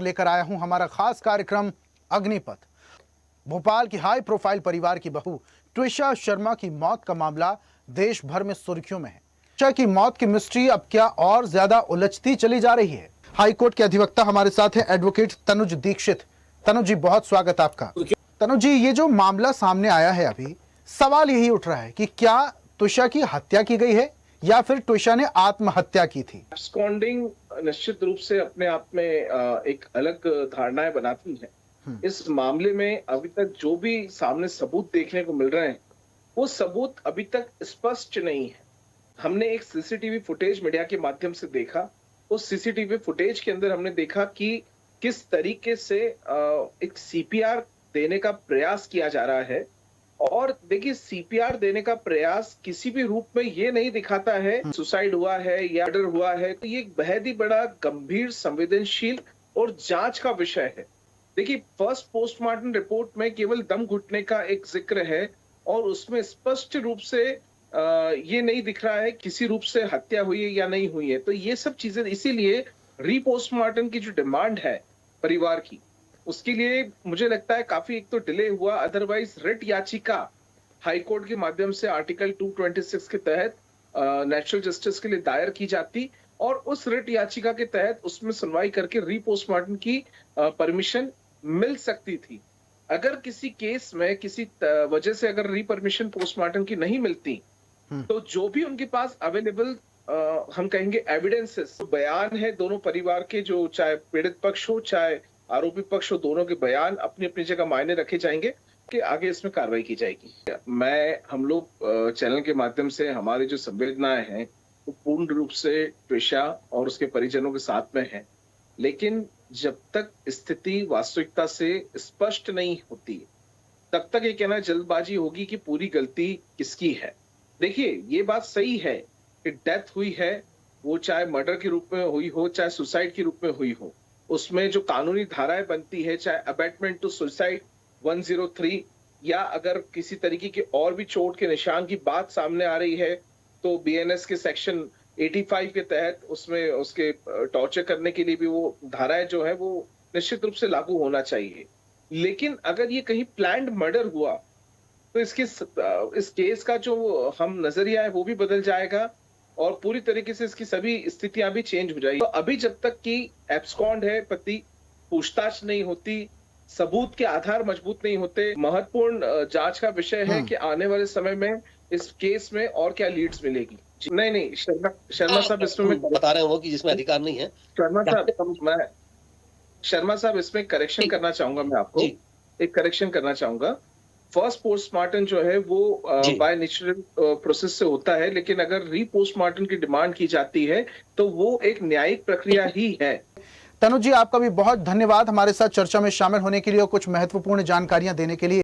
लेकर आया हूं हमारा खास कार्यक्रम अग्निपथ। भोपाल की हाई प्रोफाइल परिवार की बहू ट्विशा शर्मा की मौत का मामला देश भर में सुर्खियों में है। ट्विशा की मौत की मिस्ट्री अब क्या और ज्यादा उलझती चली जा रही है। हाईकोर्ट के अधिवक्ता हमारे साथ हैं एडवोकेट तनुज दीक्षित। तनुज जी, बहुत स्वागत आपका। तनुज जी, ये जो मामला सामने आया है, अभी सवाल यही उठ रहा है कि क्या ट्विशा की हत्या की गई है या फिर ट्विशा ने आत्महत्या की थी। एब्सकॉन्डिंग निश्चित रूप से अपने आप में एक अलग धारणाएं बनाती है। इस मामले में अभी तक जो भी सामने सबूत देखने को मिल रहे हैं, वो सबूत अभी तक स्पष्ट नहीं है। हमने एक सीसीटीवी फुटेज मीडिया के माध्यम से देखा। उस सीसीटीवी फुटेज के अंदर हमने देखा कि किस तरीके से एक सीपीआर देने का प्रयास किया जा रहा है। और देखिए, सीपीआर देने का प्रयास किसी भी रूप में ये नहीं दिखाता है सुसाइड हुआ है या मर्डर हुआ है। तो ये एक बेहद ही बड़ा गंभीर, संवेदनशील और जांच का विषय है। देखिए, फर्स्ट पोस्टमार्टम रिपोर्ट में केवल दम घुटने का एक जिक्र है और उसमें स्पष्ट रूप से ये नहीं दिख रहा है किसी रूप से हत्या हुई है या नहीं हुई है। तो ये सब चीजें, इसीलिए रीपोस्टमार्टम की जो डिमांड है परिवार की, उसके लिए मुझे लगता है काफी एक तो डिले हुआ। अदरवाइज रिट याचिका हाईकोर्ट के माध्यम से आर्टिकल 226 के तहत नेचुरल जस्टिस के लिए दायर की जाती और उस रिट याचिका के तहत उसमें सुनवाई करके रीपोस्टमार्टम की परमिशन मिल सकती थी। अगर किसी केस में किसी वजह से अगर रीपरमिशन पोस्टमार्टम की नहीं मिलती, तो जो भी उनके पास अवेलेबल हम कहेंगे एविडेंसेस, बयान है दोनों परिवार के, जो चाहे पीड़ित पक्ष हो चाहे आरोपी पक्ष हो, दोनों के बयान अपनी अपनी जगह मायने रखे जाएंगे कि आगे इसमें कार्रवाई की जाएगी। हम लोग चैनल के माध्यम से हमारी जो संवेदनाएं हैं वो पूर्ण रूप से ट्विशा और उसके परिजनों के साथ में है। लेकिन जब तक स्थिति वास्तविकता से स्पष्ट नहीं होती, तब तक ये कहना जल्दबाजी होगी कि पूरी गलती किसकी है। देखिए, ये बात सही है कि डेथ हुई है, वो चाहे मर्डर के रूप में हुई हो चाहे सुसाइड के रूप में हुई हो, उसमें जो कानूनी धाराएं बनती है, चाहे अबैटमेंट टू सुसाइड 103 या अगर किसी तरीके की और भी चोट के निशान की बात सामने आ रही है, तो बीएनएस के सेक्शन 85 के तहत उसमें उसके टॉर्चर करने के लिए भी वो धाराएं जो है वो निश्चित रूप से लागू होना चाहिए। लेकिन अगर ये कहीं प्लान्ड मर्डर हुआ, तो इस केस का जो हम नजरिया है वो भी बदल जाएगा और पूरी तरीके से इसकी सभी स्थितियां भी चेंज हो जाएगी। तो अभी जब तक कि एब्सकॉन्ड है पति, पूछताछ नहीं होती, सबूत के आधार मजबूत नहीं होते, महत्वपूर्ण जांच का विषय है कि आने वाले समय में इस केस में और क्या लीड्स मिलेगी। नहीं, शर्मा साहब इसमें बता रहे हो कि जिसमें अधिकार नहीं है। शर्मा साहब इसमें करेक्शन करना चाहूंगा, मैं आपको एक करेक्शन करना चाहूंगा। फर्स्ट पोस्टमार्टम जो है वो बाय नेचुरल प्रोसेस से होता है, लेकिन अगर रीपोस्टमार्टम की डिमांड की जाती है तो वो एक न्यायिक प्रक्रिया ही है। तनुज जी, आपका भी बहुत धन्यवाद हमारे साथ चर्चा में शामिल होने के लिए और कुछ महत्वपूर्ण जानकारियां देने के लिए।